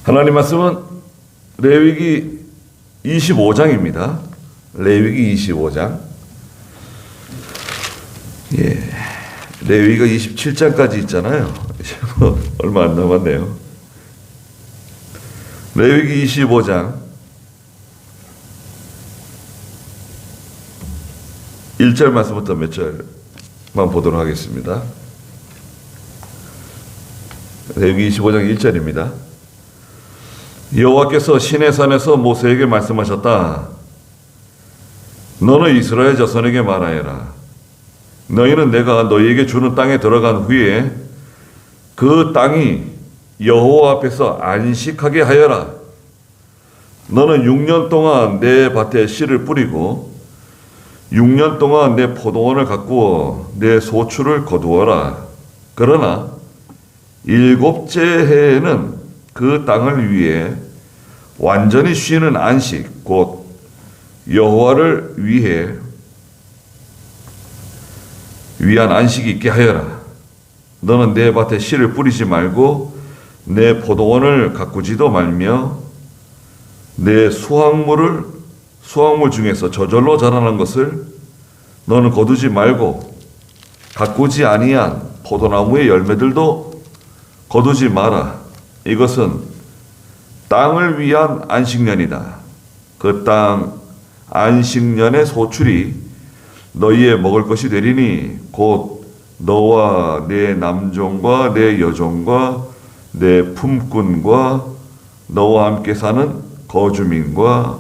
하나님 말씀은 레위기 25장입니다. 레위기 25장. 레위기가 27장까지 있잖아요. 얼마 안 남았네요. 레위기 25장 1절 말씀부터 몇 절만 보도록 하겠습니다. 레위기 25장 1절입니다. 여호와께서 시내산에서 모세에게 말씀하셨다. 너는 이스라엘 자손에게 말하여라. 너희는 내가 너희에게 주는 땅에 들어간 후에 그 땅이 여호와 앞에서 안식하게 하여라. 너는 6년 동안 내 밭에 씨를 뿌리고 6년 동안 내 포도원을 가꾸어 내 소출을 거두어라. 그러나 7째 해에는 그 땅을 위해 완전히 쉬는 안식, 곧 여호와를 위한 안식이 있게 하여라. 너는 내 밭에 씨를 뿌리지 말고 내 포도원을 가꾸지도 말며 내 수확물 중에서 저절로 자라난 것을 너는 거두지 말고 가꾸지 아니한 포도나무의 열매들도 거두지 마라. 이것은 땅을 위한 안식년이다. 그 땅 안식년의 소출이 너희의 먹을 것이 되리니 곧 너와 내 남종과 내 여종과 내 품꾼과 너와 함께 사는 거주민과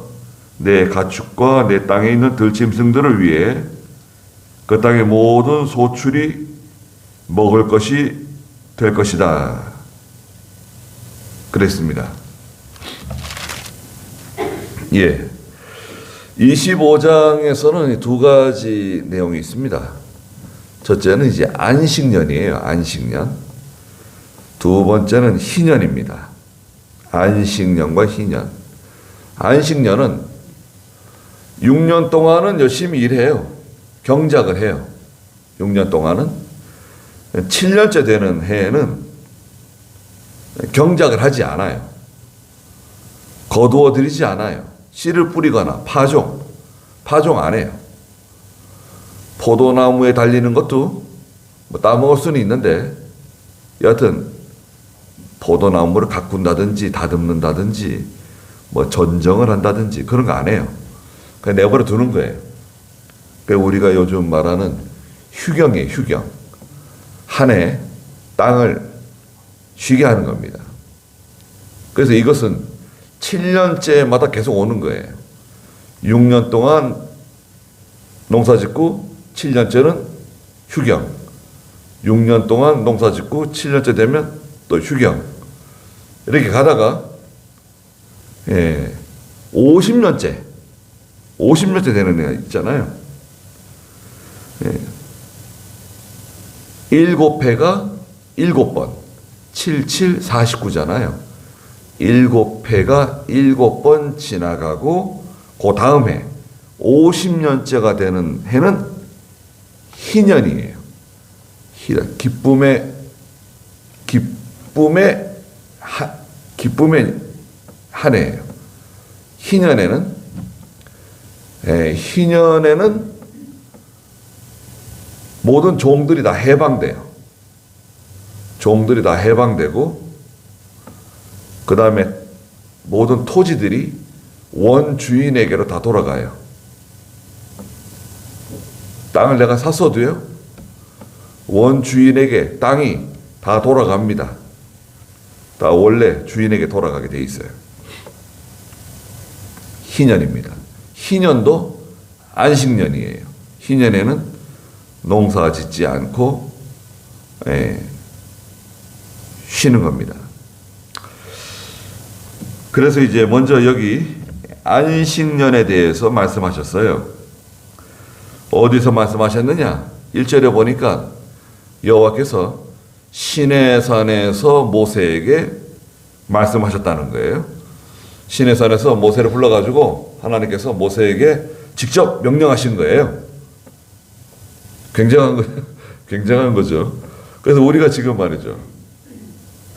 내 가축과 내 땅에 있는 들짐승들을 위해 그 땅의 모든 소출이 먹을 것이 될 것이다. 그랬습니다. 25장에서는 두 가지 내용이 있습니다. 첫째는 이제 안식년이에요. 안식년. 두 번째는 희년입니다. 안식년과 희년. 안식년은 6년 동안은 열심히 일해요. 경작을 해요. 6년 동안은. 7년째 되는 해에는 경작을 하지 않아요. 거두어 들이지 않아요. 씨를 뿌리거나 파종 안 해요. 포도나무에 달리는 것도 뭐 따먹을 수는 있는데 여하튼 포도나무를 가꾼다든지 다듬는다든지 뭐 전정을 한다든지 그런 거 안 해요. 그냥 내버려 두는 거예요. 그러니까 우리가 요즘 말하는 휴경이에요. 휴경. 한 해 땅을 쉬게 하는 겁니다. 그래서 이것은 7년째마다 계속 오는 거예요. 6년 동안 농사 짓고 7년째는 휴경. 6년 동안 농사 짓고 7년째 되면 또 휴경. 이렇게 가다가 50년째 되는 애가 있잖아요. 7회가 7번. 7, 7, 49잖아요. 7회가 7번 지나가고 그 다음 해 50년째가 되는 해는 희년이에요. 기쁨의 한 해예요. 희년에는 모든 종들이 다 해방돼요. 종들이 다 해방되고 그 다음에 모든 토지들이 원주인에게로 다 돌아가요. 땅을 내가 샀어도요. 원주인에게 땅이 다 돌아갑니다. 다 원래 주인에게 돌아가게 돼 있어요. 희년입니다. 희년도 안식년이에요. 희년에는 농사 짓지 않고 쉬는 겁니다. 그래서 이제 먼저 여기 안식년에 대해서 말씀하셨어요. 어디서 말씀하셨느냐? 1절에 보니까 여호와께서 시내산에서 모세에게 말씀하셨다는 거예요. 시내산에서 모세를 불러가지고 하나님께서 모세에게 직접 명령하신 거예요. 굉장한 거죠. 그래서 우리가 지금 말이죠.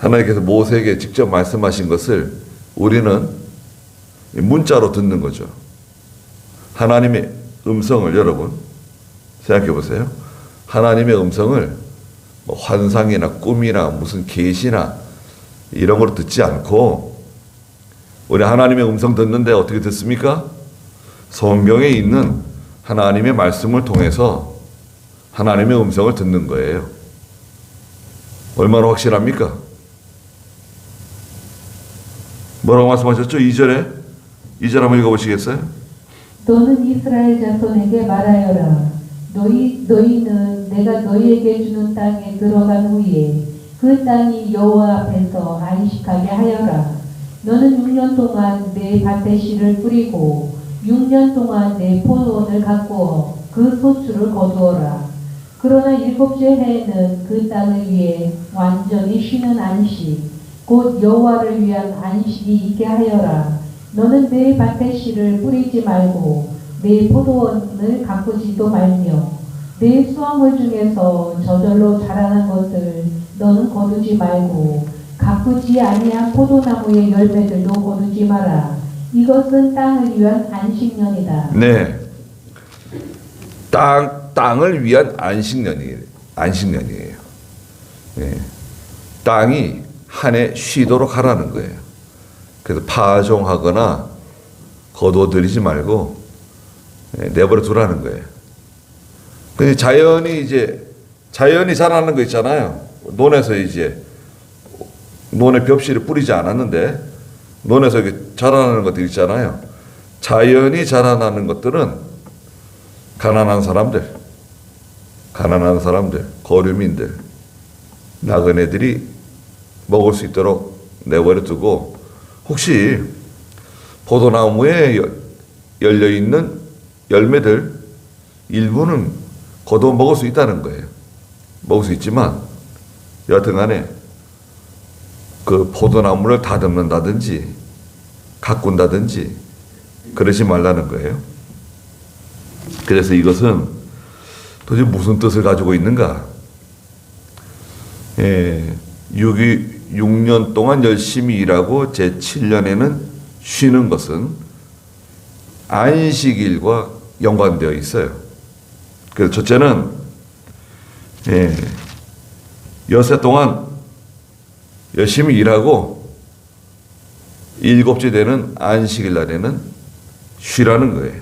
하나님께서 모세에게 직접 말씀하신 것을 우리는 문자로 듣는 거죠. 하나님의 음성을 여러분 생각해 보세요. 하나님의 음성을 뭐 환상이나 꿈이나 무슨 계시나 이런 걸로 듣지 않고 우리 하나님의 음성 듣는데 어떻게 듣습니까? 성경에 있는 하나님의 말씀을 통해서 하나님의 음성을 듣는 거예요. 얼마나 확실합니까? 뭐라고 말씀하셨죠? 2절에? 2절 한번 읽어보시겠어요? 너는 이스라엘 자손에게 말하여라. 너희는 내가 너희에게 주는 땅에 들어간 후에 그 땅이 여호와 앞에서 안식하게 하여라. 너는 6년 동안 내 밭에 씨를 뿌리고 6년 동안 내 포도원을 가꾸어 그 소출을 거두어라. 그러나 7째 해에는 그 땅을 위해 완전히 쉬는 안식, 곧 여호와를 위한 안식이 있게 하여라. 너는 내 밭에 씨를 뿌리지 말고 내 포도원을 가꾸지도 말며 내 수확물 중에서 저절로 자라난 것을 너는 거두지 말고 가꾸지 아니한 포도나무의 열매들도 거두지 마라. 이것은 땅을 위한 안식년이다. 네. 땅을 위한 안식년이에요. 네. 땅이 한 해 쉬도록 하라는 거예요. 그래서 파종하거나 거둬들이지 말고 내버려 두라는 거예요. 근데 자연이 자라는 거 있잖아요. 논에서 이제 논에 벽실을 뿌리지 않았는데 논에서 이렇게 자라나는 것들 있잖아요. 자연이 자라나는 것들은 가난한 사람들, 거류민들, 나그네들이 먹을 수 있도록 내버려 두고 혹시 포도나무에 열려있는 열매들 일부는 거둬 먹을 수 있다는 거예요. 먹을 수 있지만 여하튼간에 그 포도나무를 다듬는다든지 가꾼다든지 그러지 말라는 거예요. 그래서 이것은 도대체 무슨 뜻을 가지고 있는가? 6년 동안 열심히 일하고 제7년에는 쉬는 것은 안식일과 연관되어 있어요. 그래서 첫째는 엿새 동안 열심히 일하고 7째 되는 안식일 날에는 쉬라는 거예요.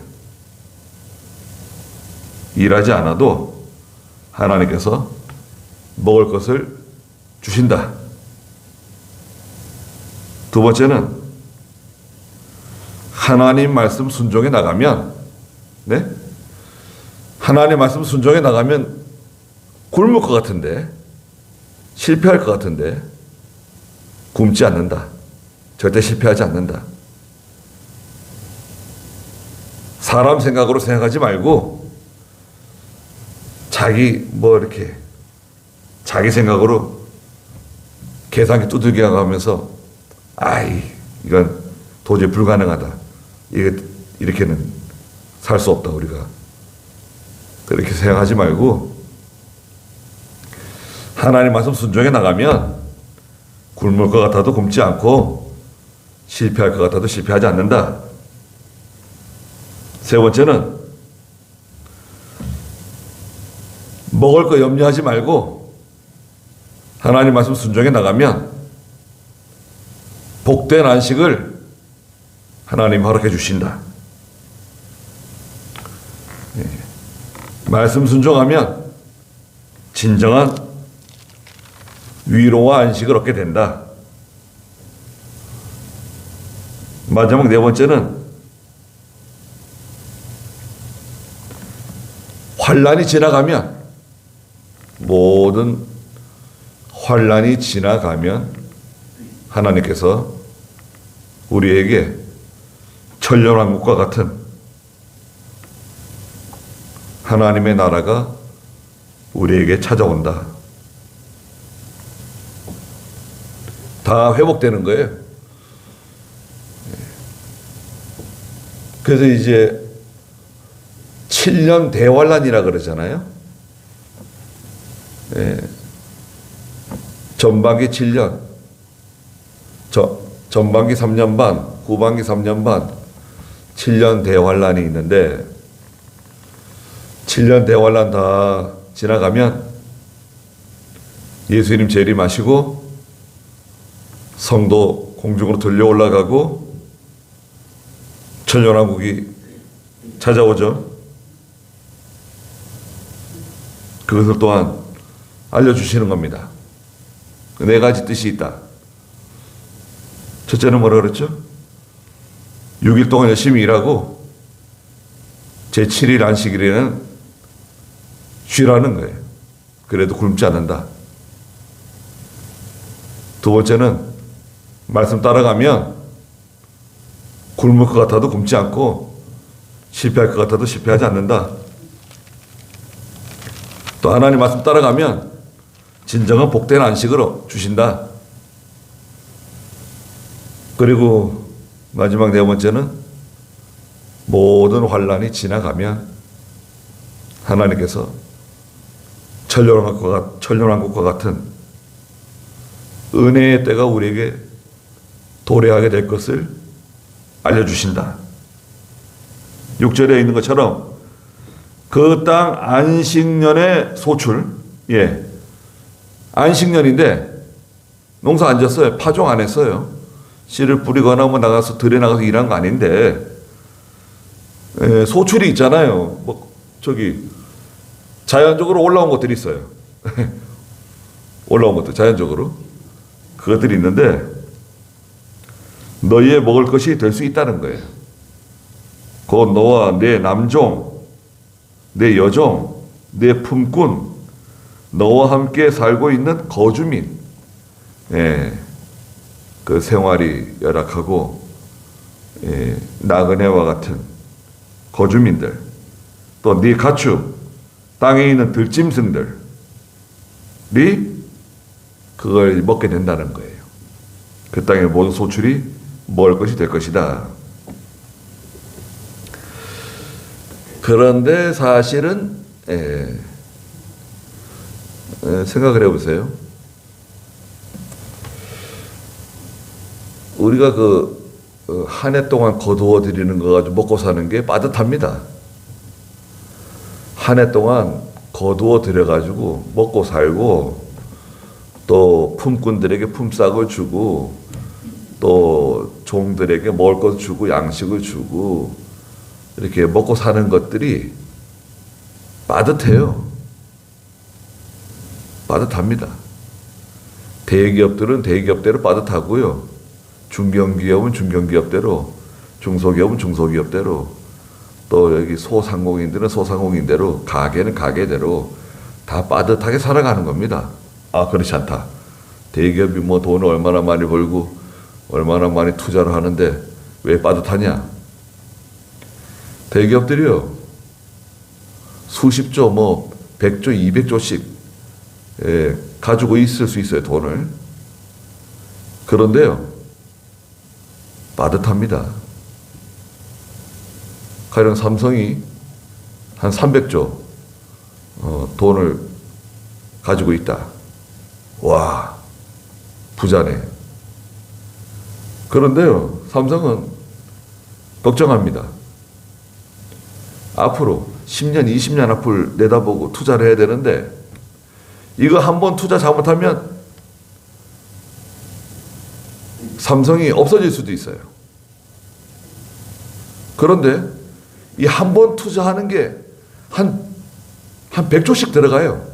일하지 않아도 하나님께서 먹을 것을 주신다. 두 번째는 하나님 말씀 순종해 나가면 하나님 말씀 순종해 나가면 굶을 것 같은데 실패할 것 같은데 굶지 않는다. 절대 실패하지 않는다. 사람 생각으로 생각하지 말고 자기 생각으로 계산기 두들겨 가면서 이건 도저히 불가능하다. 이렇게는 살 수 없다 우리가. 그렇게 생각하지 말고 하나님 말씀 순종해 나가면 굶을 것 같아도 굶지 않고 실패할 것 같아도 실패하지 않는다. 세 번째는 먹을 거 염려하지 말고 하나님 말씀 순종해 나가면 복된 안식을 하나님 허락해 주신다. 말씀 순종하면 진정한 위로와 안식을 얻게 된다. 마지막 네 번째는 환난이 지나가면 모든 환난이 지나가면 하나님께서 우리에게 천년왕국과 같은 하나님의 나라가 우리에게 찾아온다. 다 회복되는 거예요. 그래서 이제 7년 대환란이라 그러잖아요. 전반기 7년, 전반기 3년 반, 후반기 3년 반, 7년 대환란이 있는데 7년 대환란 다 지나가면 예수님 재림하시고 성도 공중으로 들려 올라가고 천년왕국이 찾아오죠. 그것을 또한 알려주시는 겁니다. 네 가지 뜻이 있다. 첫째는 뭐라 그랬죠? 6일 동안 열심히 일하고 제7일 안식일에는 쉬라는 거예요. 그래도 굶지 않는다. 두 번째는 말씀 따라가면 굶을 것 같아도 굶지 않고 실패할 것 같아도 실패하지 않는다. 또 하나님 말씀 따라가면 진정한 복된 안식을 주신다. 그리고 마지막 네 번째는 모든 환란이 지나가면 하나님께서 천년왕국과 같은 은혜의 때가 우리에게 도래하게 될 것을 알려주신다. 6절에 있는 것처럼 그 땅 안식년의 소출, 안식년인데 농사 안 졌어요. 파종 안 했어요. 씨를 뿌리거나 뭐 나가서 들에 나가서 일한 거 아닌데 소출이 있잖아요. 뭐 저기 자연적으로 올라온 것들이 있어요. 올라온 것들 자연적으로 그것들이 있는데 너희의 먹을 것이 될 수 있다는 거예요. 곧 너와 내 남종, 내 여종, 내 품꾼, 너와 함께 살고 있는 거주민, 그 생활이 열악하고 나그네와 같은 거주민들, 또 네 가축, 땅에 있는 들짐승들이 그걸 먹게 된다는 거예요. 그 땅의 모든 소출이 먹을 것이 될 것이다. 그런데 사실은 생각을 해보세요. 우리가 한 해 동안 거두어 들이는 거 가지고 먹고 사는 게 빠듯합니다. 한 해 동안 거두어 들여 가지고 먹고 살고 또 품꾼들에게 품삯을 주고 또 종들에게 먹을 것 주고 양식을 주고 이렇게 먹고 사는 것들이 빠듯해요. 빠듯합니다. 대기업들은 대기업대로 빠듯하고요. 중견기업은 중견기업대로, 중소기업은 중소기업대로, 또 여기 소상공인들은 소상공인대로, 가게는 가게대로 다 빠듯하게 살아가는 겁니다. 아, 그렇지 않다. 대기업이 뭐 돈을 얼마나 많이 벌고 얼마나 많이 투자를 하는데 왜 빠듯하냐? 대기업들이요. 수십조, 뭐 100조, 200조씩 가지고 있을 수 있어요, 돈을. 그런데요, 빠듯합니다. 가령 삼성이 한 300조 돈을 가지고 있다. 와, 부자네. 그런데요, 삼성은 걱정합니다. 앞으로 10년, 20년 앞을 내다보고 투자를 해야 되는데 이거 한번 투자 잘못하면 삼성이 없어질 수도 있어요. 그런데 이 한 번 투자하는 게 한 100조씩 들어가요.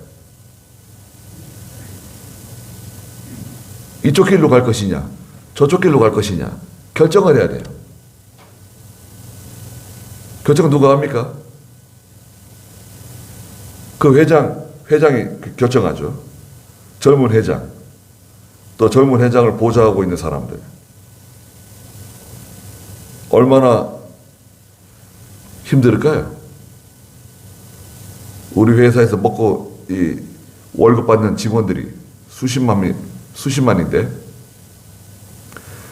이쪽 길로 갈 것이냐, 저쪽 길로 갈 것이냐 결정을 해야 돼요. 결정은 누가 합니까? 그 회장이 결정하죠. 젊은 회장, 또 젊은 회장을 보좌하고 있는 사람들. 얼마나 힘들까요? 우리 회사에서 먹고 월급 받는 직원들이 수십만인데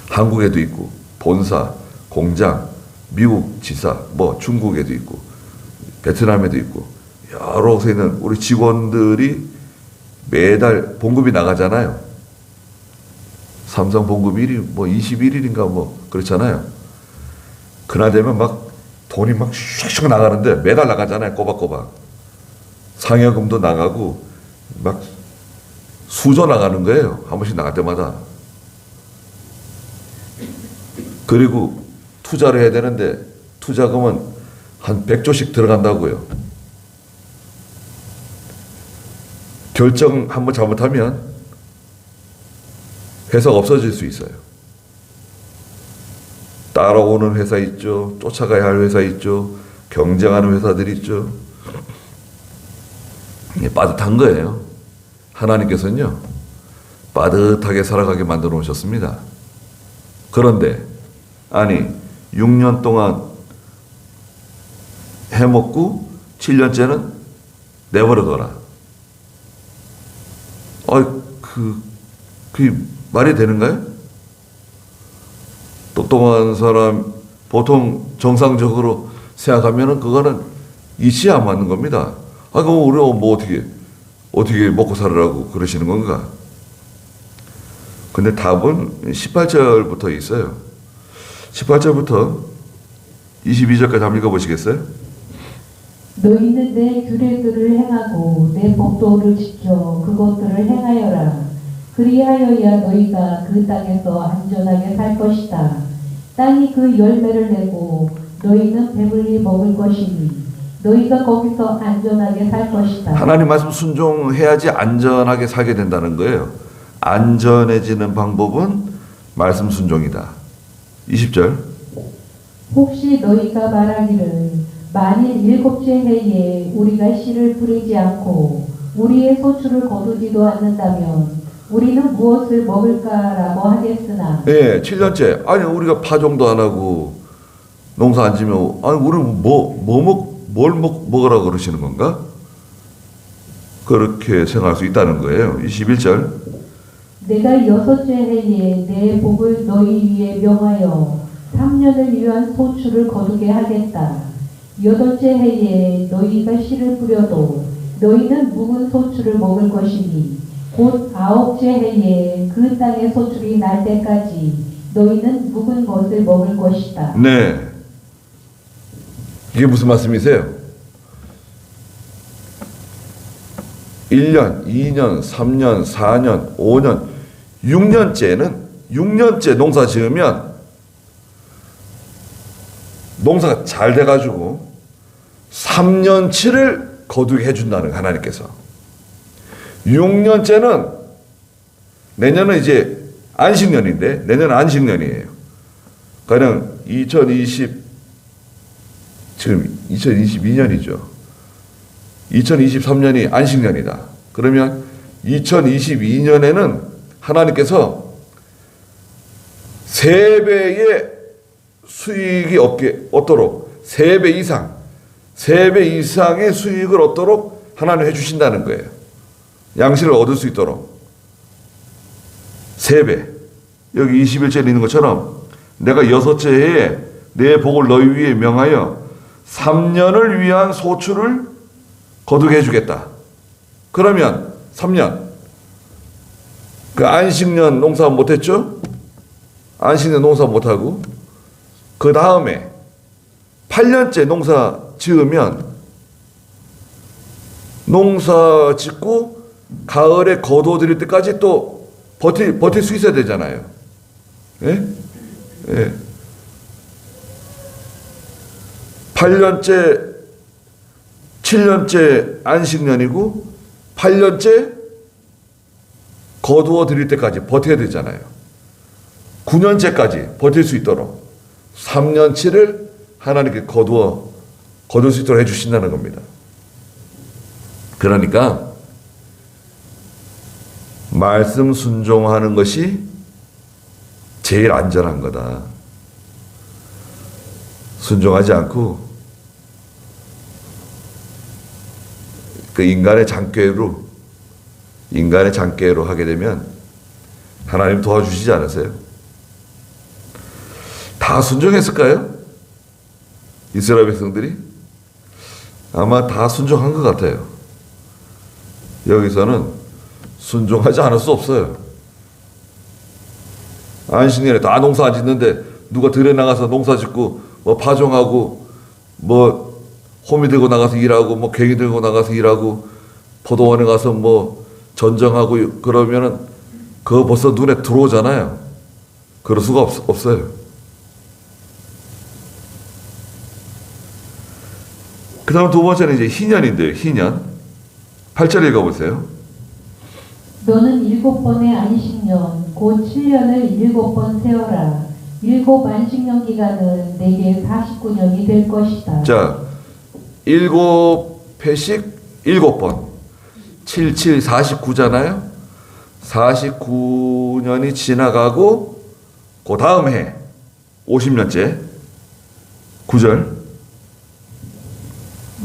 한국에도 있고 본사, 공장, 미국 지사, 뭐 중국에도 있고 베트남에도 있고 여러 곳에 있는 우리 직원들이 매달 봉급이 나가잖아요. 삼성 봉급일이 뭐 21일인가 뭐 그렇잖아요. 그날 되면 막 돈이 막 슉슉 나가는데 매달 나가잖아요. 꼬박꼬박. 상여금도 나가고 막 수조 나가는 거예요. 한 번씩 나갈 때마다. 그리고 투자를 해야 되는데 투자금은 한 100조씩 들어간다고요. 결정 한번 잘못하면 회사가 없어질 수 있어요. 따라오는 회사 있죠. 쫓아가야 할 회사 있죠. 경쟁하는 회사들이 있죠. 이게 빠듯한 거예요. 하나님께서는요. 빠듯하게 살아가게 만들어 놓으셨습니다. 그런데 아니 6년 동안 해먹고 7년째는 내버려둬라. 그게 말이 되는가요? 똑똑한 사람 보통 정상적으로 생각하면은 그거는 이치에 안 맞는 겁니다. 그럼 우리 뭐 어떻게 먹고 살으라고 그러시는 건가? 근데 답은 18절부터 있어요. 18절부터 22절까지 한번 읽어보시겠어요? 너희는 내 규례들을 행하고 내 법도를 지켜 그것들을 행하여라. 그리하여야 너희가 그 땅에서 안전하게 살 것이다. 땅이 그 열매를 내고 너희는 배불리 먹을 것이니 너희가 거기서 안전하게 살 것이다. 하나님 말씀 순종해야지 안전하게 살게 된다는 거예요. 안전해지는 방법은 말씀 순종이다. 20절. 혹시 너희가 말하기를 만일 7째 해에 우리가 씨를 뿌리지 않고 우리의 소출을 거두지도 않는다면 우리는 무엇을 먹을까라고 하겠으나. 네, 7년째. 아니 우리가 파종도 안 하고 농사 안 지면 아니 우리는 뭘 먹으라고 그러시는 건가? 그렇게 생각할 수 있다는 거예요. 21절. 내가 6째 해에 내 복을 너희 위에 명하여 3년을 위한 소출을 거두게 하겠다. 8째 해에 너희가 씨를 뿌려도 너희는 묵은 소출을 먹을 것이니 곧 9째 해에 그 땅의 소출이 날 때까지 너희는 묵은 것을 먹을 것이다. 네. 이게 무슨 말씀이세요? 1년, 2년, 3년, 4년, 5년, 6년째 농사 지으면 농사가 잘 돼가지고 3년치를 거두게 해준다는 하나님께서. 6년째는 내년은 이제 안식년인데 내년은 안식년이에요. 그냥 지금 2022년이죠. 2023년이 안식년이다. 그러면 2022년에는 하나님께서 3배의 수익이 얻도록 3배 이상의 수익을 얻도록 하나님 해주신다는 거예요. 양식을 얻을 수 있도록 3배. 여기 21절에 있는 것처럼 내가 6째 해에 내 복을 너희 위에 명하여 3년을 위한 소출을 거두게 해주겠다. 그러면 3년 그 안식년 농사 못했죠? 안식년 농사 못하고 그 다음에 8년째 농사 지으면 농사 짓고 가을에 거두어들일 때까지 또 버틸 수 있어야 되잖아요. 예? 예. 8년째 7년째 안식년이고 8년째 거두어 드릴 때까지 버텨야 되잖아요. 9년째까지 버틸 수 있도록 3년치를 하나님께 거둘 수 있도록 해주신다는 겁니다. 그러니까 말씀 순종하는 것이 제일 안전한 거다. 순종하지 않고 그 인간의 장꾀로 하게 되면 하나님 도와주시지 않으세요? 다 순종했을까요? 이스라엘 백성들이? 아마 다 순종한 것 같아요. 여기서는 순종하지 않을 수 없어요. 안식년에 다 농사 안 짓는데 누가 들에 나가서 농사 짓고 뭐 파종하고 뭐 호미 들고 나가서 일하고 뭐 괭이 들고 나가서 일하고 포도원에 가서 뭐 전정하고 그러면은 그거 벌써 눈에 들어오잖아요. 그럴 수가 없어요. 그 다음 두 번째는 이제 희년인데요. 희년. 8절 읽어보세요. 너는 7번의 안식년 곧 7년을 7번 세어라. 7 안식년 기간은 내게 49년이 될 것이다. 자, 7회씩 7번. 7, 7, 49잖아요. 49년이 지나가고 그 다음 해 50년째 9절.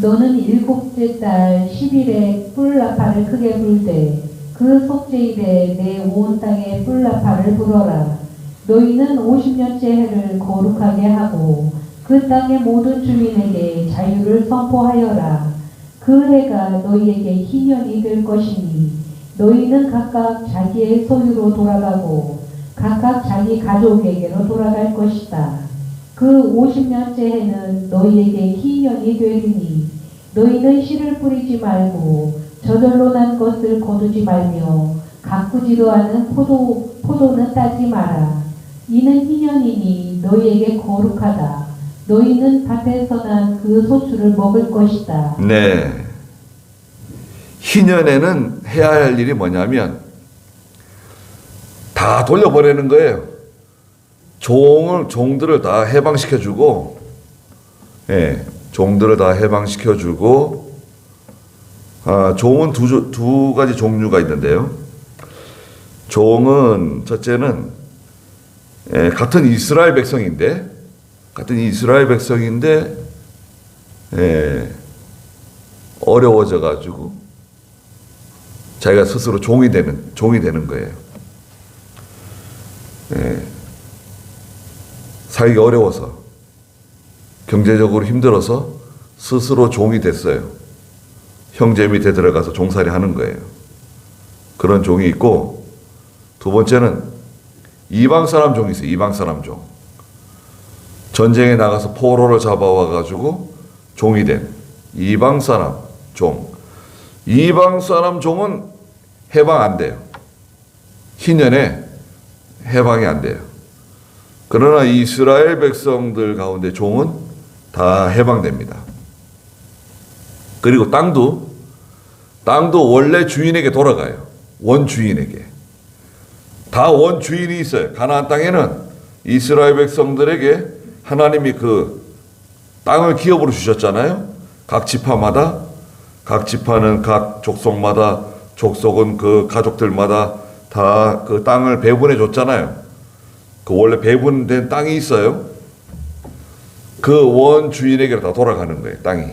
너는 7째 달 10일에 뿔나파를 크게 불되 그 속죄일에 내 온 땅에 뿔나파를 불어라. 너희는 50년째 해를 거룩하게 하고 그 땅의 모든 주민에게 자유를 선포하여라. 그 해가 너희에게 희년이 될 것이니 너희는 각각 자기의 소유로 돌아가고 각각 자기 가족에게로 돌아갈 것이다. 그 50년째 해는 너희에게 희년이 되리니 너희는 씨를 뿌리지 말고 저절로 난 것을 거두지 말며 가꾸지도 않은 포도는 따지 마라. 이는 희년이니 너희에게 거룩하다. 너희는 밭에서 난 그 소출을 먹을 것이다. 네. 희년에는 해야 할 일이 뭐냐면 다 돌려보내는 거예요. 종들을 다 해방시켜주고, 예, 종들을 다 해방시켜주고, 종은 두 가지 종류가 있는데요. 종은 첫째는 같은 이스라엘 백성인데 어려워져 가지고 자기가 스스로 종이 되는 거예요. 살기 어려워서 경제적으로 힘들어서 스스로 종이 됐어요. 형제 밑에 들어가서 종살이 하는 거예요. 그런 종이 있고, 두 번째는 이방 사람 종이 있어요. 이방 사람 종. 전쟁에 나가서 포로를 잡아와 가지고 종이 된 이방 사람 종. 이방 사람 종은 해방 안 돼요. 희년에 해방이 안 돼요. 그러나 이스라엘 백성들 가운데 종은 다 해방됩니다. 그리고 땅도 원래 주인에게 돌아가요. 원주인에게. 다 원주인이 있어요. 가나안 땅에는 이스라엘 백성들에게 하나님이 그 땅을 기업으로 주셨잖아요. 각 지파마다, 각 지파는 각 족속마다, 족속은 그 가족들마다 다 그 땅을 배분해 줬잖아요. 그 원래 배분된 땅이 있어요. 그 원주인에게 다 돌아가는 거예요, 땅이.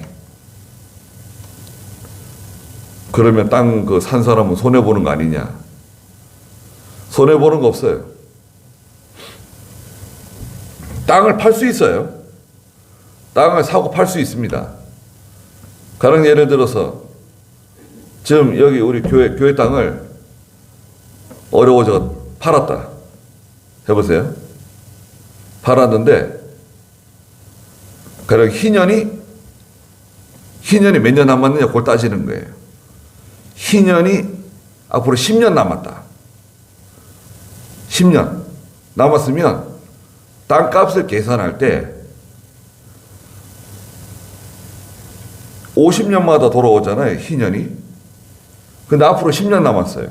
그러면 땅 그 산 사람은 손해보는 거 아니냐? 손해보는 거 없어요. 땅을 팔 수 있어요. 땅을 사고 팔 수 있습니다. 가령 예를 들어서 지금 여기 우리 교회 땅을 어려워져 팔았다. 해보세요. 팔았는데 가령 희년이 몇 년 남았느냐 그걸 따지는 거예요. 희년이 앞으로 10년 남았다. 10년 남았으면 땅값을 계산할 때 50년마다 돌아오잖아요. 희년이. 근데 앞으로 10년 남았어요.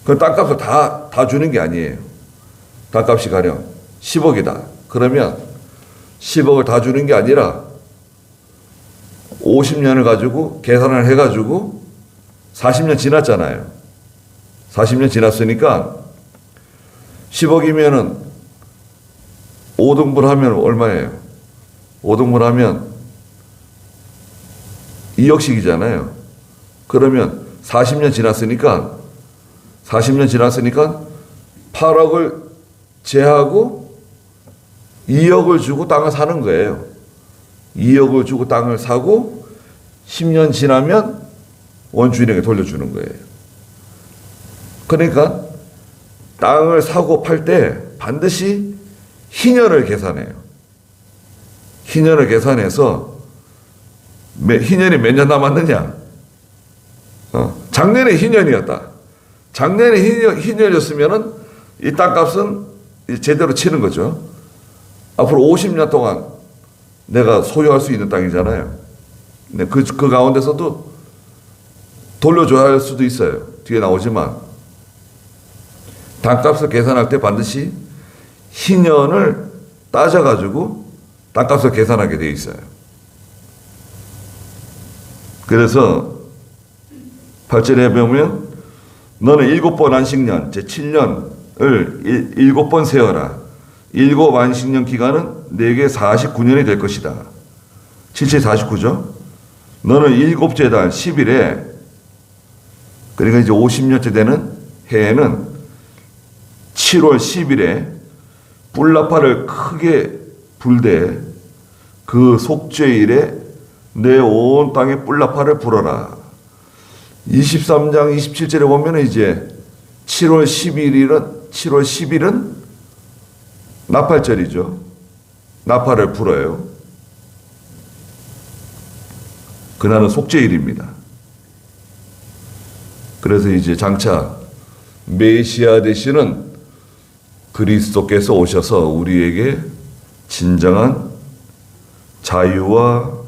그 땅값을 다 주는 게 아니에요. 땅값이 가령 10억이다. 그러면 10억을 다 주는 게 아니라 50년을 가지고 계산을 해가지고 40년 지났잖아요. 40년 지났으니까 10억이면은 5등분 하면 얼마예요? 5등분 하면 2억씩이잖아요. 그러면 40년 지났으니까 8억을 제하고 2억을 주고 땅을 사는 거예요. 2억을 주고 땅을 사고 10년 지나면 원주인에게 돌려주는 거예요. 그러니까 땅을 사고 팔 때 반드시 희년을 계산해요. 희년을 계산해서 희년이 몇 년 남았느냐? 작년에 희년이었다. 작년에 희년이었으면은 이 땅값은 제대로 치는 거죠. 앞으로 50년 동안 내가 소유할 수 있는 땅이잖아요. 근데 그 가운데서도 돌려줘야 할 수도 있어요. 뒤에 나오지만 땅값을 계산할 때 반드시 희년을 따져가지고 땅값을 계산하게 되어 있어요. 그래서 8절에 보면 너는 7번 안식년 제 7년을 7번 세어라. 7 안식년 기간은 네게 49년이 될 것이다. 7째 49죠. 너는 7째 달 10일에 그러니까 이제 50년째 되는 해에는 7월 10일에 뿔나팔을 크게 불되 그 속죄일에 내 온 땅에 뿔나팔을 불어라. 23장 27절에 보면 이제 7월 10일은 나팔절이죠. 나팔을 불어요. 그날은 속죄일입니다. 그래서 이제 장차 메시아 되시는 그리스도께서 오셔서 우리에게 진정한 자유와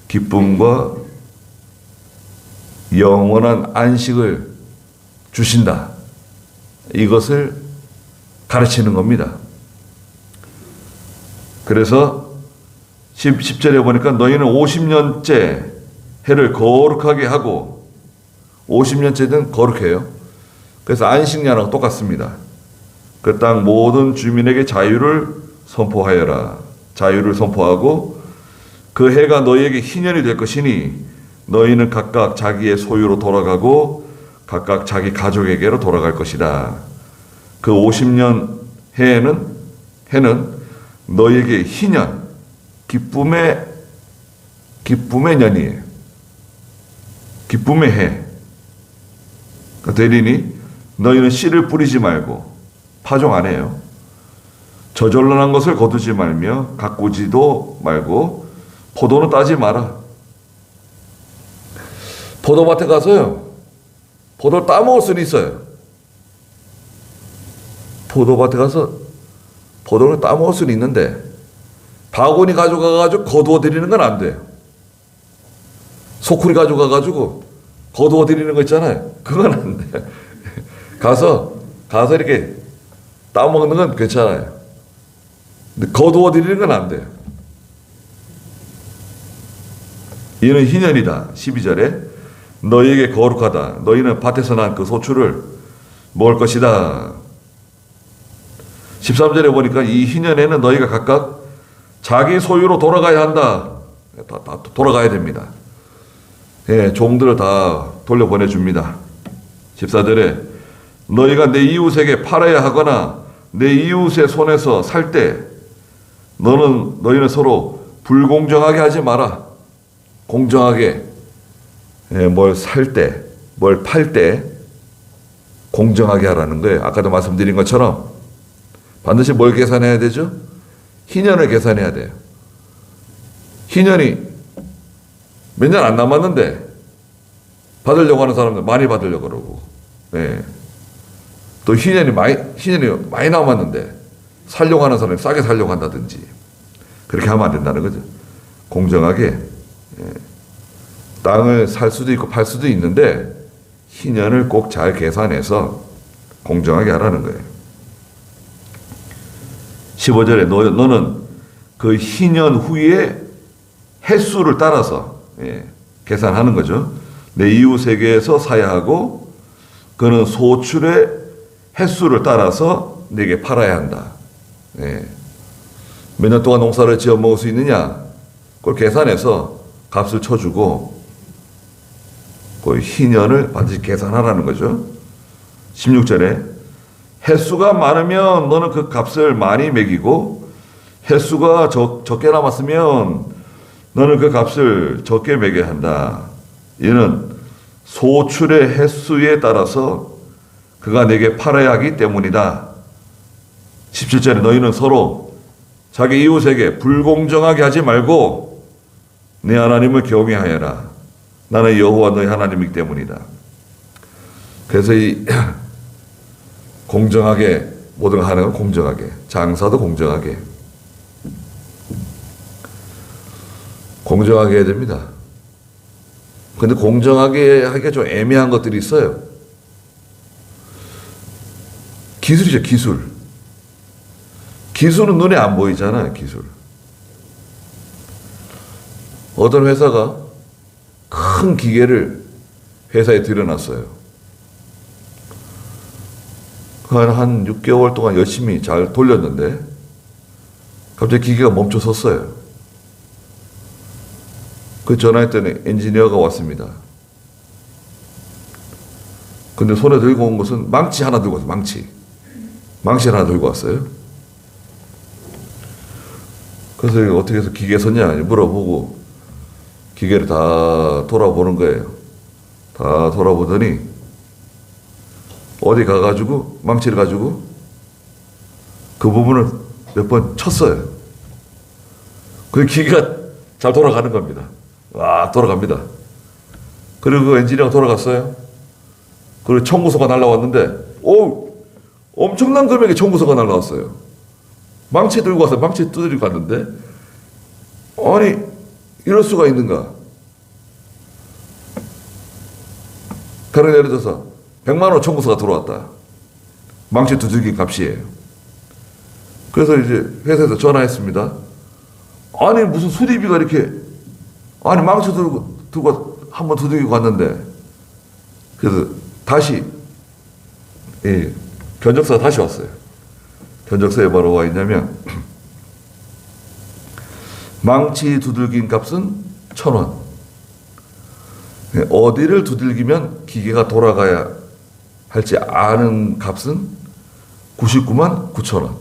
기쁨과 영원한 안식을 주신다. 이것을 가르치는 겁니다. 그래서 10절에 보니까 너희는 50년째 해를 거룩하게 하고 50년째는 거룩해요. 그래서 안식년하고 똑같습니다. 그 땅 모든 주민에게 자유를 선포하여라. 자유를 선포하고 그 해가 너희에게 희년이 될 것이니 너희는 각각 자기의 소유로 돌아가고 각각 자기 가족에게로 돌아갈 것이다. 그 50년 해는 너희에게 희년, 기쁨의 년이에요. 기쁨의 해. 되리니 너희는 씨를 뿌리지 말고 파종 안 해요. 저절로 난 것을 거두지 말며 가꾸지도 말고 포도는 따지 마라. 포도밭에 가서요. 포도를 따먹을 수는 있어요. 포도밭에 가서 포도를 따먹을 수는 있는데 바구니 가져가가지고 거두어 드리는 건 안 돼요. 소쿠리 가져가가지고 거두어 드리는 거 있잖아요. 그건 안 돼. 가서 이렇게 따먹는 건 괜찮아요. 근데 거두어 드리는 건 안 돼요. 이는 희년이다. 12절에 너희에게 거룩하다. 너희는 밭에서 난 그 소출을 먹을 것이다. 13절에 보니까 이 희년에는 너희가 각각 자기 소유로 돌아가야 한다. 다 돌아가야 됩니다. 예, 종들을 다 돌려보내줍니다. 14절에 너희가 내 이웃에게 팔아야 하거나 내 이웃의 손에서 살 때 너희는 서로 불공정하게 하지 마라. 공정하게 뭘 살 때, 뭘 팔 때 공정하게 하라는 거예요. 아까도 말씀드린 것처럼 반드시 뭘 계산해야 되죠? 희년을 계산해야 돼요. 희년이 몇 년 안 남았는데 받으려고 하는 사람들 많이 받으려고 그러고, 네. 또 희년이 많이 남았는데 살려고 하는 사람이 싸게 살려고 한다든지 그렇게 하면 안 된다는 거죠. 공정하게 땅을 살 수도 있고 팔 수도 있는데 희년을 꼭 잘 계산해서 공정하게 하라는 거예요. 15절에 너는 그 희년 후에 횟수를 따라서 계산하는 거죠. 내 이웃에게서 사야 하고 그는 소출의 횟수를 따라서 내게 팔아야 한다. 몇 년 동안 농사를 지어 먹을 수 있느냐? 그걸 계산해서 값을 쳐주고 그 희년을 반드시 계산하라는 거죠. 16절에 횟수가 많으면 너는 그 값을 많이 매기고 횟수가 적게 남았으면 너는 그 값을 적게 매겨야 한다. 이는 소출의 횟수에 따라서 그가 내게 팔아야 하기 때문이다. 17절에 너희는 서로 자기 이웃에게 불공정하게 하지 말고 내 하나님을 경외하여라. 나는 여호와 너희 하나님이기 때문이다. 그래서 이 공정하게 모든 걸 하는 건 공정하게, 장사도 공정하게 해야 됩니다. 근데 공정하게 하기가 좀 애매한 것들이 있어요. 기술이죠, 기술. 기술은 눈에 안 보이잖아요, 기술. 어떤 회사가 큰 기계를 회사에 들여놨어요. 한 6개월 동안 열심히 잘 돌렸는데 갑자기 기계가 멈춰 섰어요. 그 전화했더니 엔지니어가 왔습니다. 근데 손에 들고 온 것은 망치 하나 들고 왔어요. 망치 하나 들고 왔어요. 그래서 이거 어떻게 해서 기계 섰냐 물어보고 기계를 다 돌아보는 거예요. 다 돌아보더니 어디 가가지고 망치를 가지고 그 부분을 몇 번 쳤어요. 그 기계가 잘 돌아가는 겁니다. 와, 돌아갑니다. 그리고 그 엔지니어가 돌아갔어요. 그리고 청구서가 날라왔는데, 엄청난 금액의 청구서가 날라왔어요. 망치 들고 와서 망치 두드리고 갔는데, 아니, 이럴 수가 있는가? 가령 예를 들어서 100만 원 청구서가 들어왔다. 망치 두들기 값이에요. 그래서 이제 회사에서 전화했습니다. 아니, 무슨 수리비가 이렇게, 아니, 망치 들고 한번 두들기고 갔는데, 그래서 다시, 견적서가 다시 왔어요. 견적서에 바로 와 있냐면, 망치 두들긴 값은 1,000원. 어디를 두들기면 기계가 돌아가야 할지 아는 값은 99만 9천 원.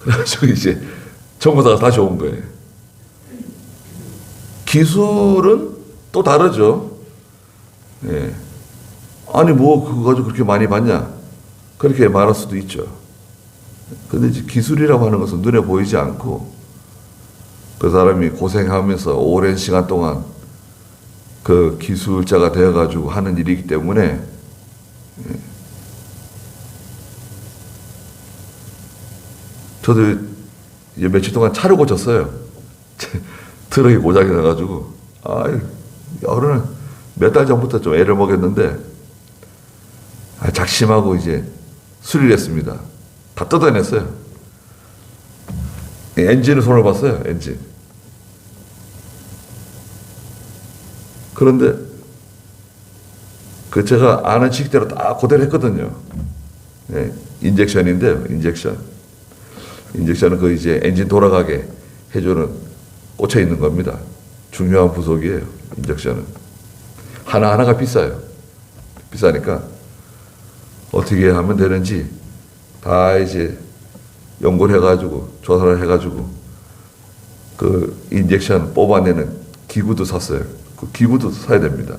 그래가지고 이제 청구서가 다시 온 거예요. 기술은 또 다르죠. 예. 아니, 뭐, 그거 가지고 그렇게 많이 받냐? 그렇게 말할 수도 있죠. 근데 이제 기술이라고 하는 것은 눈에 보이지 않고, 그 사람이 고생하면서 오랜 시간 동안 그 기술자가 되어가지고 하는 일이기 때문에, 예. 저도 이제 며칠 동안 차를 고쳤어요. 트럭이 고장이 나가지고, 여름은 몇 달 전부터 좀 애를 먹였는데, 작심하고 이제 수리를 했습니다. 다 뜯어냈어요. 엔진을 손을 봤어요, 엔진. 그런데, 그 제가 아는 식대로 다 그대로 했거든요. 예, 인젝션인데요, 인젝션. 인젝션은 그 이제 엔진 돌아가게 해주는 꽂혀 있는 겁니다. 중요한 부속이에요, 인젝션은. 하나하나가 비싸요. 비싸니까 어떻게 하면 되는지 다 이제 연구를 해가지고 조사를 해가지고 그 인젝션 뽑아내는 기구도 샀어요. 그 기구도 사야 됩니다.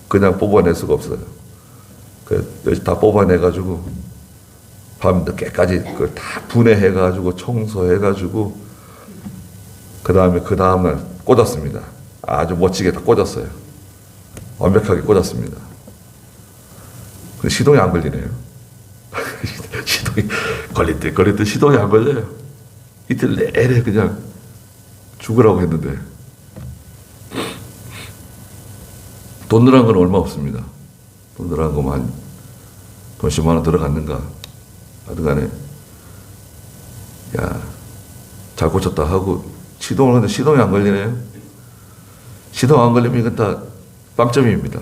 그냥 뽑아낼 수가 없어요. 그 다 뽑아내가지고 밤늦게까지 그걸 다 분해해가지고 청소해가지고 그 다음날 꽂았습니다. 아주 멋지게 다 꽂았어요. 완벽하게 꽂았습니다. 근데 시동이 안 걸리네요. 시동이 걸릴 때 시동이 안 걸려요. 이틀 내내 그냥 죽으라고 했는데 돈 들어간 건 얼마 없습니다. 돈 들어간 거만 돈 10만 원 들어갔는가 하여튼 간에 잘 고쳤다 하고 시동을 하는데 시동이 안 걸리네요. 시동 안 걸리면 이건 다 빵점입니다.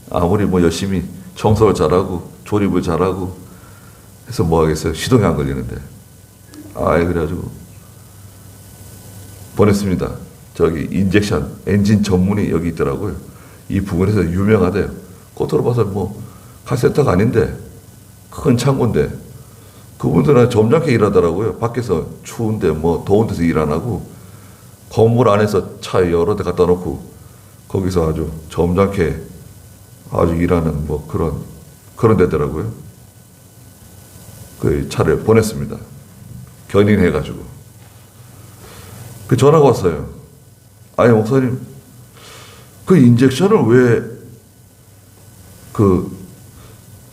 아무리 뭐 열심히 청소를 잘하고 조립을 잘하고 해서 뭐 하겠어요. 시동이 안 걸리는데. 그래가지고 보냈습니다. 저기 인젝션 엔진 전문이 여기 있더라고요. 이 부근에서 유명하대요. 겉으로 봐서 뭐 카센터가 아닌데 큰 창고인데 그분들은 점잖게 일하더라고요. 밖에서 추운데 뭐 더운 데서 일 안 하고 건물 안에서 차 여러 대 갖다 놓고 거기서 아주 점잖게 아주 일하는 뭐 그런 데더라고요. 그 차를 보냈습니다. 견인해가지고. 그 전화가 왔어요. 아니, 목사님, 그 인젝션을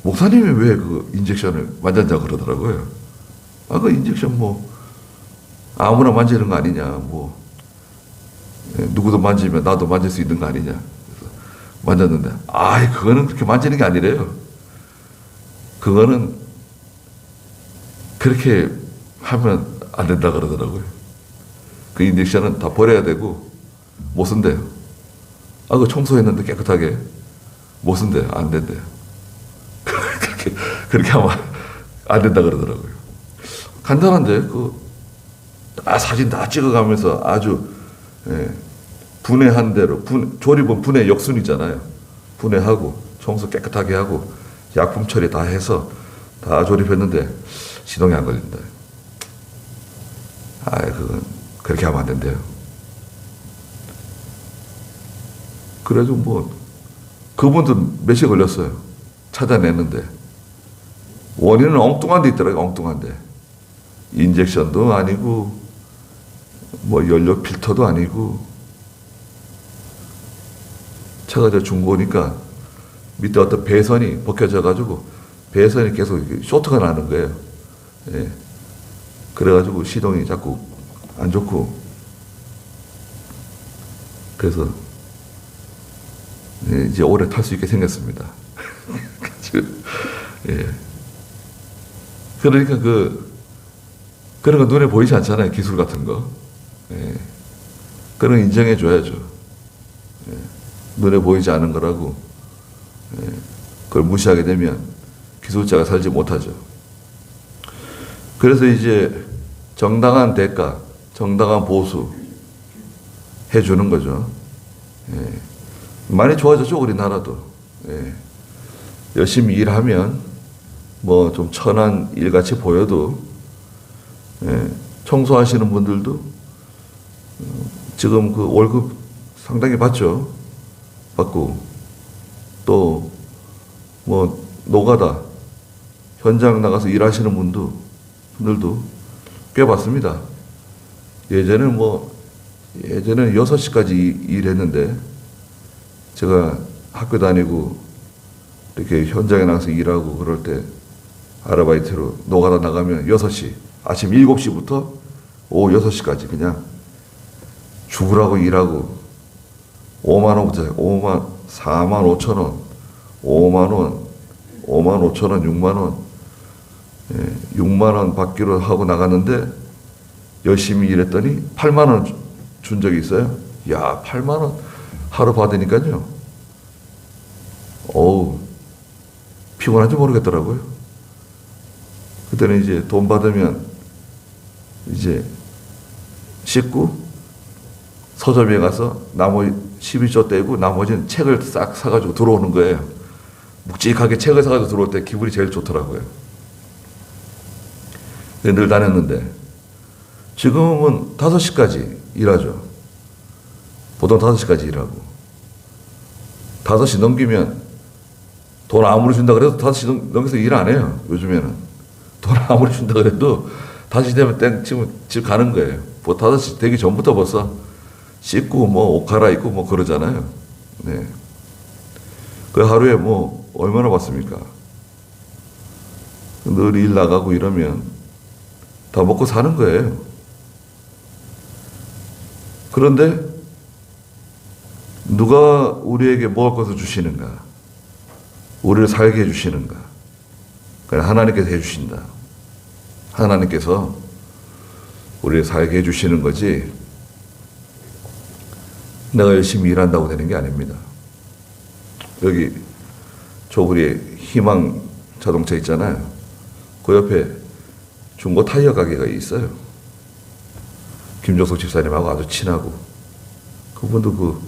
목사님이 왜 그 인젝션을 만졌냐 그러더라고요. 아, 그 인젝션 뭐, 아무나 만지는 거 아니냐, 뭐, 누구도 만지면 나도 만질 수 있는 거 아니냐. 그래서 만졌는데, 아이, 그거는 그렇게 만지는 게 아니래요. 그거는 그렇게 하면 안 된다 그러더라고요. 그 인젝션은 다 버려야 되고, 못 쓴대요. 아, 그 청소했는데 깨끗하게 못 쓴대요. 안 된대요. 그렇게 하면 안 된다 그러더라고요. 간단한데, 사진 다 찍어가면서 아주, 분해한 대로, 조립은 분해 역순이잖아요. 분해하고, 청소 깨끗하게 하고, 약품 처리 다 해서 다 조립했는데, 시동이 안 걸린다. 그건 그렇게 하면 안 된대요. 그래도 뭐, 그분도 몇시 걸렸어요. 찾아냈는데. 원인은 엉뚱한 데 있더라고요, 엉뚱한 데. 인젝션도 아니고, 뭐, 연료 필터도 아니고. 차가 저 중고니까 밑에 어떤 배선이 벗겨져가지고, 배선이 계속 쇼트가 나는 거예요. 예. 그래가지고 시동이 자꾸 안 좋고. 그래서, 이제 오래 탈 수 있게 생겼습니다. 예. 그러니까 그런 거 눈에 보이지 않잖아요. 기술 같은 거. 예. 그런 거 인정해 줘야죠. 예. 눈에 보이지 않은 거라고. 예. 그걸 무시하게 되면 기술자가 살지 못하죠. 그래서 이제 정당한 대가, 정당한 보수 해주는 거죠. 예. 많이 좋아졌죠, 우리나라도. 예. 열심히 일하면 뭐 좀 천한 일같이 보여도, 예. 청소하시는 분들도 지금 그 월급 상당히 받죠. 받고 또 뭐 노가다 현장 나가서 일하시는 분들도 꽤 받습니다. 예전에는 6시까지 일했는데, 제가 학교 다니고 이렇게 현장에 나가서 일하고 그럴 때 아르바이트로 노가다 나가면 6시, 아침 7시부터 오후 6시까지 그냥 죽으라고 일하고 5만 원부터 4만 5천 원, 5만 원, 5만 5천 원, 6만 원, 6만 원 받기로 하고 나갔는데 열심히 일했더니 8만 원 준 적이 있어요. 야, 8만 원 하루 받으니까요. 어우, 피곤한지 모르겠더라고요. 그때는 이제 돈 받으면 이제 씻고 서점에 가서 나머지 12조 떼고 나머지는 책을 싹 사가지고 들어오는 거예요. 묵직하게 책을 사가지고 들어올 때 기분이 제일 좋더라고요. 늘 다녔는데 지금은 5시까지 일하죠. 보통 5시까지 일하고 5시 넘기면 돈 아무리 준다 그래도 5시 넘겨서 일 안 해요. 요즘에는 돈 아무리 준다 그래도 5시 되면 땡 치면 집 가는 거예요. 5시 되기 전부터 벌써 씻고 뭐 옷 갈아입고 뭐 그러잖아요. 네. 그 하루에 뭐 얼마나 받습니까? 늘 일 나가고 이러면 다 먹고 사는 거예요. 그런데 누가 우리에게 먹을 것을 주시는가? 우리를 살게 해주시는가? 그냥 하나님께서 해주신다. 하나님께서 우리를 살게 해주시는 거지 내가 열심히 일한다고 되는 게 아닙니다. 여기 조구리에 희망 자동차 있잖아요. 그 옆에 중고 타이어 가게가 있어요. 김종석 집사님하고 아주 친하고, 그분도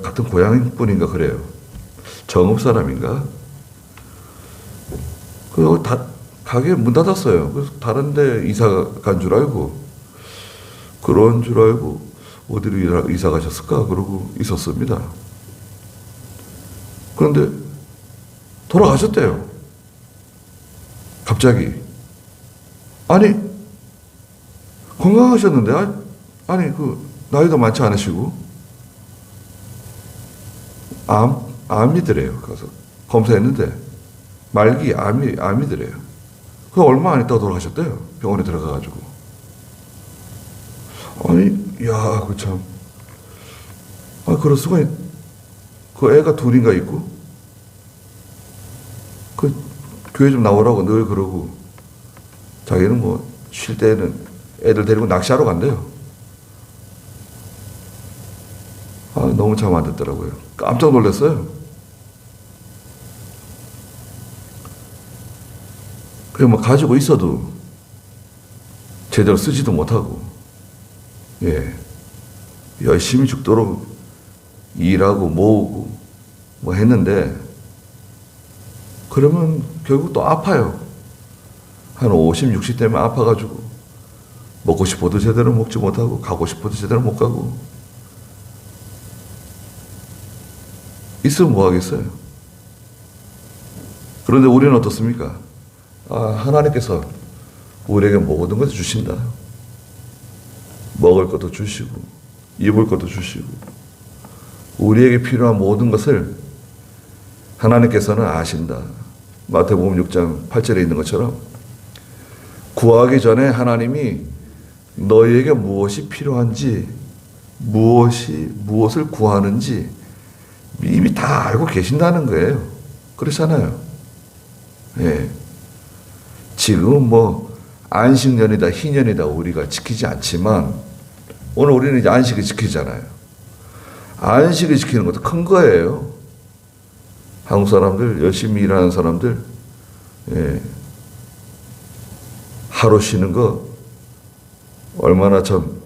같은 고향 분인가 그래요. 정읍 사람인가? 가게 문 닫았어요. 그래서 다른 데 이사 간 줄 알고, 그런 줄 알고 어디로 이사 가셨을까? 그러고 있었습니다. 그런데 돌아가셨대요. 갑자기. 아니, 건강하셨는데, 아니, 나이도 많지 않으시고, 암이더래요. 그래서 검사했는데, 말기 암이더래요. 그 얼마 안 있다가 돌아가셨대요. 병원에 들어가가지고. 아니, 야, 그 참. 그럴 수가 그 애가 둘인가 있고, 교회 좀 나오라고 늘 그러고, 자기는 뭐, 쉴 때는 애들 데리고 낚시하러 간대요. 너무 참 안 듣더라고요. 깜짝 놀랐어요. 그냥 뭐 가지고 있어도 제대로 쓰지도 못하고, 예. 열심히 죽도록 일하고 모으고 뭐 했는데, 그러면 결국 또 아파요. 한 50, 60 되면 아파가지고 먹고 싶어도 제대로 먹지 못하고 가고 싶어도 제대로 못 가고 있으면 뭐 하겠어요. 그런데 우리는 어떻습니까? 하나님께서 우리에게 모든 것을 주신다. 먹을 것도 주시고 입을 것도 주시고 우리에게 필요한 모든 것을 하나님께서는 아신다. 마태복음 6장 8절에 있는 것처럼 구하기 전에 하나님이 너희에게 무엇이 필요한지 무엇을 구하는지 이미 다 알고 계신다는 거예요. 그렇잖아요. 예. 지금은 뭐 안식년이다 희년이다 우리가 지키지 않지만 오늘 우리는 이제 안식을 지키잖아요. 안식을 지키는 것도 큰 거예요. 한국 사람들 열심히 일하는 사람들 예. 하루 쉬는 거 얼마나 참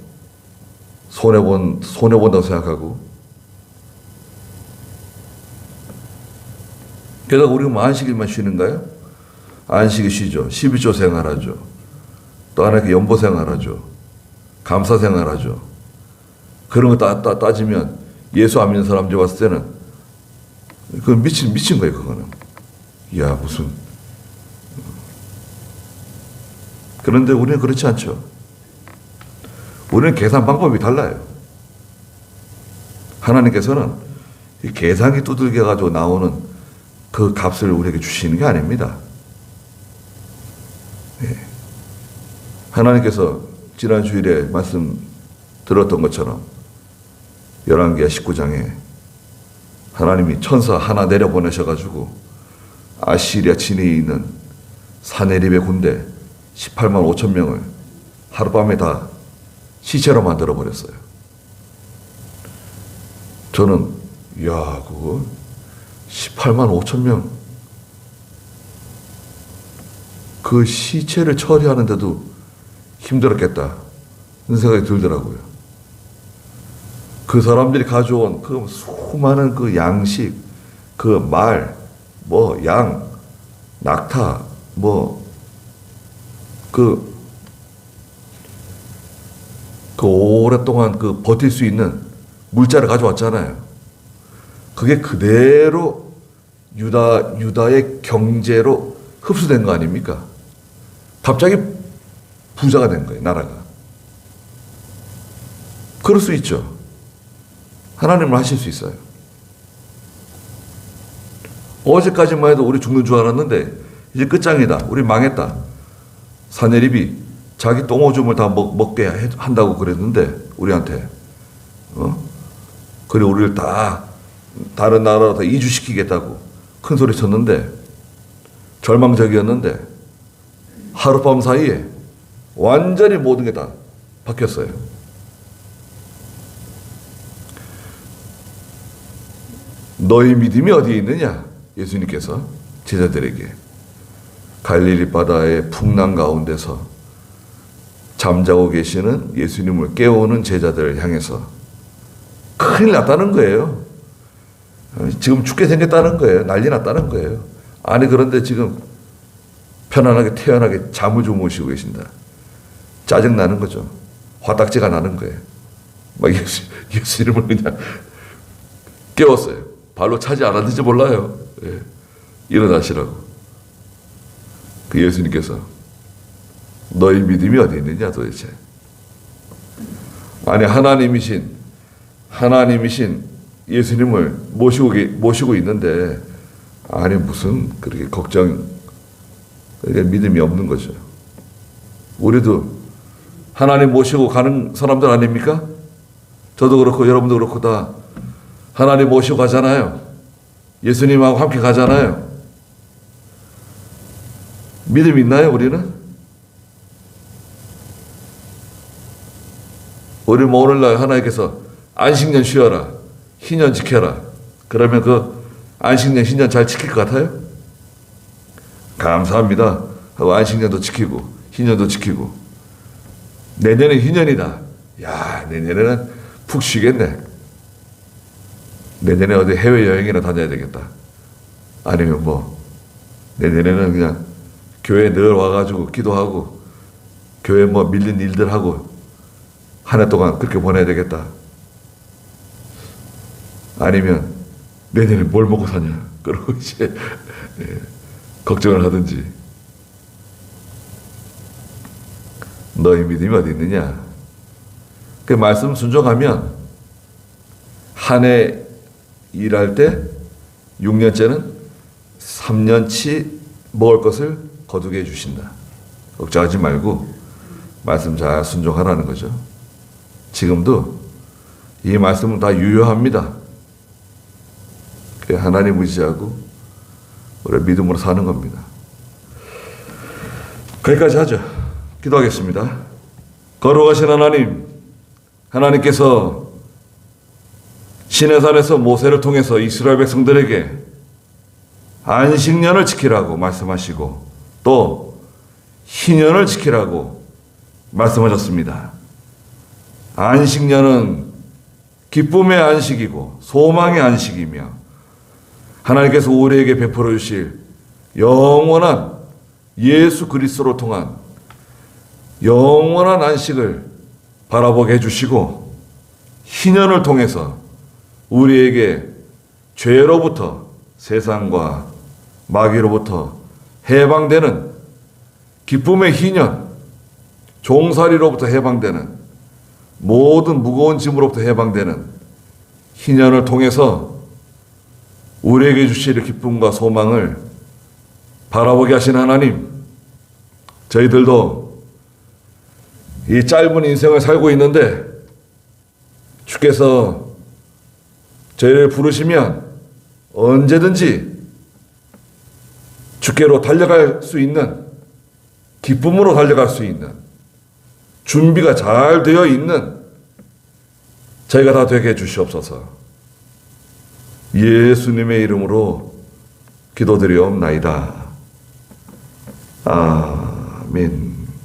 손해본다고 생각하고 게다가 우리가 뭐 안식일만 쉬는가요? 안식일 쉬죠. 12조 생활하죠. 또 하나 연보 생활하죠. 감사 생활하죠. 그런 거 따지면 예수 안 믿는 사람들 봤을 때는 그건 미친 거예요. 그거는. 이야 무슨. 그런데 우리는 그렇지 않죠. 우리는 계산 방법이 달라요. 하나님께서는 이 계산기 두들겨 가지고 나오는 그 값을 우리에게 주시는 게 아닙니다. 예. 하나님께서 지난 주일에 말씀 들었던 것처럼 열왕기하 19장에 하나님이 천사 하나 내려보내셔가지고 아시리아 진해에 있는 사네립의 군대 18만 5천 명을 하룻밤에 다 시체로 만들어버렸어요. 저는 그거 18만 5천 명 그 시체를 처리하는데도 힘들었겠다 그런 생각이 들더라고요. 그 사람들이 가져온 그 수많은 그 양식, 그 말, 뭐 양, 낙타, 그 오랫동안 그 버틸 수 있는 물자를 가져왔잖아요. 그게 그대로 유다의 경제로 흡수된 거 아닙니까? 갑자기 부자가 된 거예요, 나라가. 그럴 수 있죠. 하나님은 하실 수 있어요. 어제까지만 해도 우리 죽는 줄 알았는데 이제 끝장이다. 우리 망했다. 사내립이 자기 똥오줌을 다 먹게 한다고 그랬는데 우리한테 그리고 우리를 다 다른 나라로 다 이주시키겠다고 큰 소리 쳤는데 절망적이었는데 하룻밤 사이에 완전히 모든 게 다 바뀌었어요. 너희 믿음이 어디에 있느냐? 예수님께서 제자들에게 갈릴리 바다의 풍랑 가운데서 잠자고 계시는 예수님을 깨우는 제자들을 향해서 큰일 났다는 거예요. 지금 죽게 생겼다는 거예요. 난리 났다는 거예요. 아니 그런데 지금 편안하게 태연하게 잠을 주무시고 계신다. 짜증나는 거죠. 화딱지가 나는 거예요. 막 예수님을 그냥 깨웠어요. 발로 차지 않았는지 몰라요. 예. 일어나시라고. 그 예수님께서 너희 믿음이 어디 있느냐 도대체. 아니 하나님이신 예수님을 모시고 있는데 아니 무슨 그렇게 그렇게 믿음이 없는 거죠. 우리도 하나님 모시고 가는 사람들 아닙니까? 저도 그렇고 여러분도 그렇고 다 하나님 모시고 가잖아요. 예수님하고 함께 가잖아요. 믿음 있나요, 우리는? 우리 뭐 오늘날 하나님께서 안식년 쉬어라, 희년 지켜라. 그러면 그 안식년, 희년 잘 지킬 것 같아요? 감사합니다 하고 안식년도 지키고 희년도 지키고 내년에 희년이다. 야, 내년에는 푹 쉬겠네. 내년에 어디 해외여행이나 다녀야 되겠다. 아니면 뭐 내년에는 그냥 교회 늘 와가지고 기도하고 교회 뭐 밀린 일들 하고 한 해 동안 그렇게 보내야 되겠다. 아니면 내년에 뭘 먹고 사냐. 그러고 이제 걱정을 하든지. 너희 믿음이 어디 있느냐. 그 말씀 순종하면 한 해 일할 때 6년째는 3년치 먹을 것을 거두게 해주신다. 걱정하지 말고 말씀 잘 순종하라는 거죠. 지금도 이 말씀은 다 유효합니다. 하나님 의지하고 우리 믿음으로 사는 겁니다. 거기까지 하죠. 기도하겠습니다. 거룩하신 하나님, 하나님께서 시내산에서 모세를 통해서 이스라엘 백성들에게 안식년을 지키라고 말씀하시고 또 희년을 지키라고 말씀하셨습니다. 안식년은 기쁨의 안식이고 소망의 안식이며 하나님께서 우리에게 베풀어 주실 영원한 예수 그리스도로 통한 영원한 안식을 바라보게 해주시고 희년을 통해서 우리에게 죄로부터 세상과 마귀로부터 해방되는 기쁨의 희년, 종살이로부터 해방되는 모든 무거운 짐으로부터 해방되는 희년을 통해서 우리에게 주실 기쁨과 소망을 바라보게 하신 하나님, 저희들도 이 짧은 인생을 살고 있는데 주께서 저희를 부르시면 언제든지 주께로 달려갈 수 있는, 기쁨으로 달려갈 수 있는 준비가 잘 되어 있는 저희가 다 되게 해주시옵소서. 예수님의 이름으로 기도드리옵나이다. 아멘.